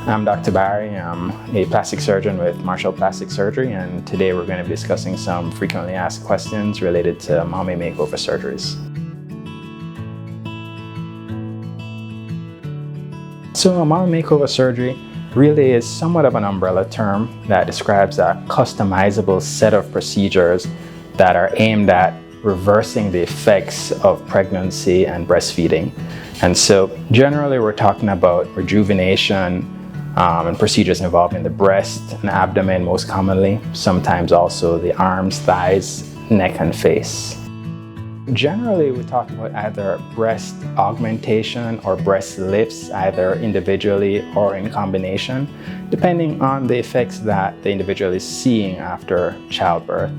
I'm Dr. Barry. I'm a plastic surgeon with Marshall Plastic Surgery, and today we're going to be discussing some frequently asked questions related to mommy makeover surgeries. So a mommy makeover surgery really is somewhat of an umbrella term that describes a customizable set of procedures that are aimed at reversing the effects of pregnancy and breastfeeding. And so generally we're talking about rejuvenation and procedures involving the breast and abdomen most commonly, sometimes also the arms, thighs, neck, and face. Generally, we talk about either breast augmentation or breast lifts, either individually or in combination, depending on the effects that the individual is seeing after childbirth.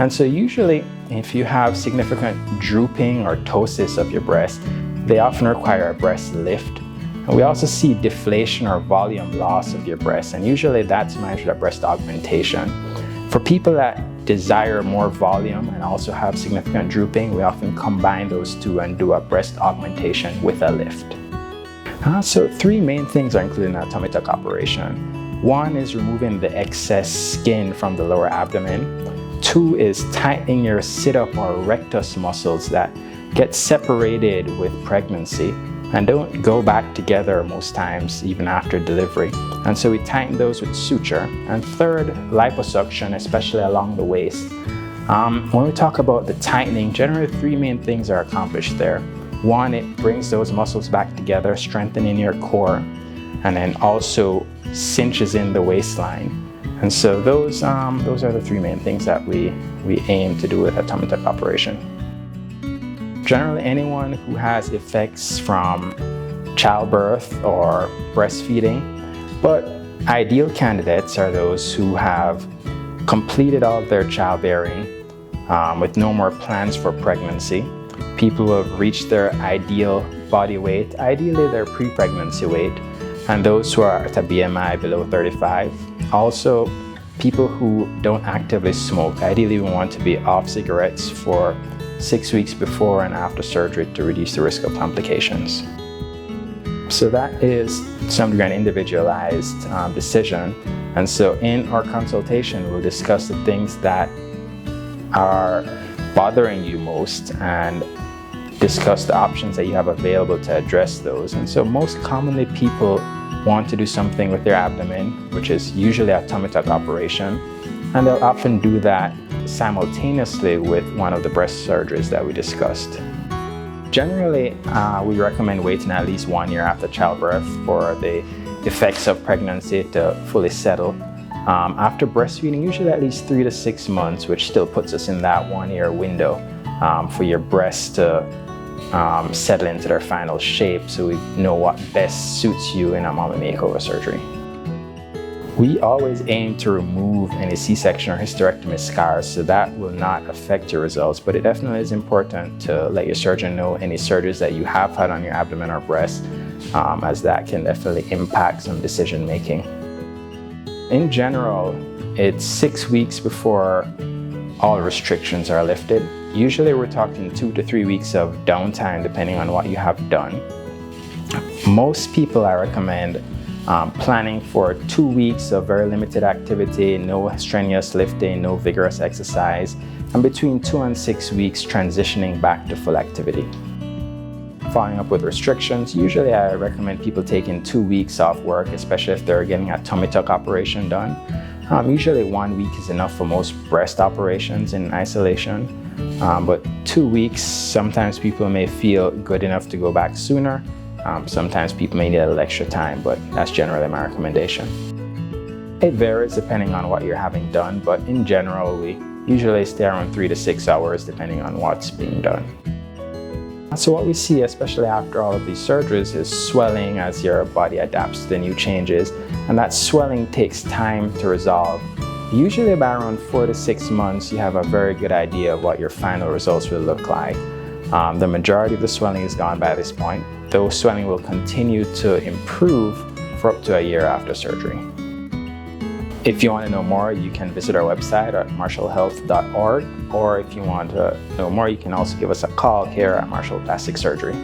And so usually, if you have significant drooping or ptosis of your breast, they often require a breast lift. And we also see deflation or volume loss of your breast, and usually that's managed with a breast augmentation. For people that desire more volume and also have significant drooping, we often combine those two and do a breast augmentation with a lift. So three main things are included in a tummy tuck operation. One is removing the excess skin from the lower abdomen. Two is tightening your sit-up or rectus muscles that get separated with pregnancy and don't go back together most times, even after delivery. And so we tighten those with suture. And third, liposuction, especially along the waist. When we talk about the tightening, generally three main things are accomplished there. One, it brings those muscles back together, strengthening your core, and then also cinches in the waistline. And so those are the three main things that we aim to do with a tummy tuck operation. Generally, anyone who has effects from childbirth or breastfeeding, but ideal candidates are those who have completed all of their childbearing with no more plans for pregnancy, people who have reached their ideal body weight, ideally their pre-pregnancy weight, and those who are at a BMI below 35. Also, people who don't actively smoke. Ideally, we want to be off cigarettes for 6 weeks before and after surgery to reduce the risk of complications. So that is to some degree an individualized decision. And so in our consultation, we'll discuss the things that are bothering you most and discuss the options that you have available to address those. And so most commonly people want to do something with their abdomen, which is usually a tummy tuck operation. And they'll often do that simultaneously with one of the breast surgeries that we discussed. Generally, we recommend waiting at least 1 year after childbirth for the effects of pregnancy to fully settle. After breastfeeding, usually at least 3 to 6 months, which still puts us in that 1 year window for your breasts to settle into their final shape, so we know what best suits you in a mommy makeover surgery. We always aim to remove any C-section or hysterectomy scars, so that will not affect your results, but it definitely is important to let your surgeon know any surgeries that you have had on your abdomen or breast, as that can definitely impact some decision making. In general, it's 6 weeks before all restrictions are lifted. Usually we're talking 2 to 3 weeks of downtime depending on what you have done. Most people I recommend planning for 2 weeks of very limited activity, no strenuous lifting, no vigorous exercise, and between 2 and 6 weeks transitioning back to full activity. Following up with restrictions, usually I recommend people taking 2 weeks off work, especially if they're getting a tummy tuck operation done. Usually 1 week is enough for most breast operations in isolation, but 2 weeks, sometimes people may feel good enough to go back sooner. Sometimes people may need a little extra time, but that's generally my recommendation. It varies depending on what you're having done, but in general, we usually stay around 3 to 6 hours depending on what's being done. So what we see, especially after all of these surgeries, is swelling as your body adapts to the new changes, and that swelling takes time to resolve. Usually about around 4 to 6 months, you have a very good idea of what your final results will look like. The majority of the swelling is gone by this point, though swelling will continue to improve for up to a year after surgery. If you want to know more, you can visit our website at marshallhealth.org, or if you want to know more, you can also give us a call here at Marshall Plastic Surgery.